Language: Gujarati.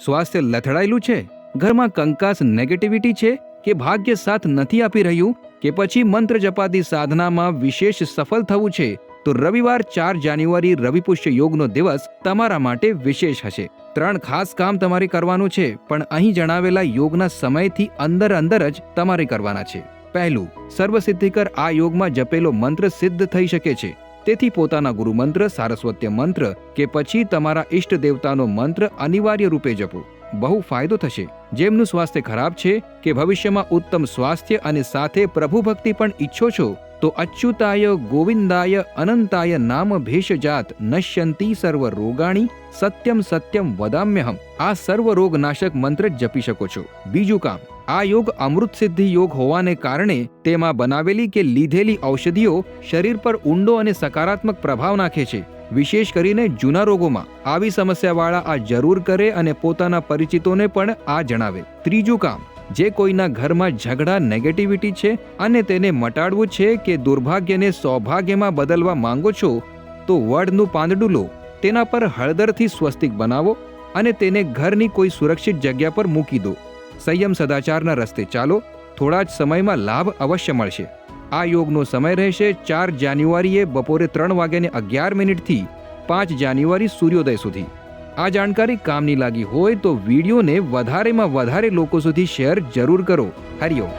સ્વાસ્થ્ય લથડાયેલું છે, ઘરમાં કંકાસ નેગેટિવિટી છે કે ભાગ્ય સાથ નથી આપી રહ્યું, કે પછી મંત્ર જપાતી સાધનામાં વિશેષ સફળ થવું છે, તો રવિવાર 4 જાન્યુઆરી રવિપુષ્ય યોગનો દિવસ તમારા માટે વિશેષ હશે. 3 ખાસ કામ તમારે કરવાનું છે, પણ અહીં જણાવેલા યોગના સમયથી અંદર જ તમારે કરવાના છે. પહેલું, સર્વસિદ્ધિકર આ યોગમાં જપેલો મંત્ર સિદ્ધ થઈ શકે છે. તેથી પોતાના ગુરુ મંત્ર, સારસ્વત્ય મંત્ર કે પછી તમારા ઈષ્ટ દેવતાનો મંત્ર અનિવાર્ય રૂપે જપો. બહુ ફાયદો થશે. જેમનું સ્વાસ્થ્ય ખરાબ છે કે ભવિષ્યમાં ઉત્તમ સ્વાસ્થ્ય અને સાથે પ્રભુ ભક્તિ પણ ઈચ્છો છો, તો અચ્યુતાય ગોવિંદાય અનંતાય નામ ભેષજાત નશ્યંતી સર્વ રોગાણી સત્યમ સત્યમ વદામ્યહમ આ સર્વ રોગનાશક મંત્ર જપી શકો છો. બીજું કામ, આ યોગ અમૃત સિદ્ધિ યોગ હોવાને કારણે તેમાં બનાવેલી કે લીધેલી ઔષધિઓ શરીર પર ઊંડો અને સકારાત્મક પ્રભાવ નાખે છે. વિશેષ કરીને જૂના રોગોમાં આવી સમસ્યાવાળા આ જરૂર કરે અને પોતાના પરિચિતોને પણ આ જણાવે. ત્રીજું કામ, જે કોઈના ઘરમાં ઝઘડા નેગેટિવિટી છે અને તેને મટાડવું છે કે દુર્ભાગ્યને સૌભાગ્યમાં બદલવા માંગો છો, તો વડનું પાંદડું લો, તેના પર હળદરથી સ્વસ્તિક બનાવો અને તેને ઘરની કોઈ સુરક્ષિત જગ્યા પર મૂકી દો. સંયમ સદાચારના રસ્તે ચાલો, થોડા જ સમયમાં લાભ અવશ્ય મળશે. આ યોગનો સમય રહેશે 4 જાન્યુઆરીએ બપોરે 3:11 થી 5 જાન્યુઆરી સૂર્યોદય સુધી. આ જાણકારી કામની લાગી હોય તો વિડીયોને વધારેમાં વધારે લોકો સુધી શેર જરૂર કરો. હરિઓમ.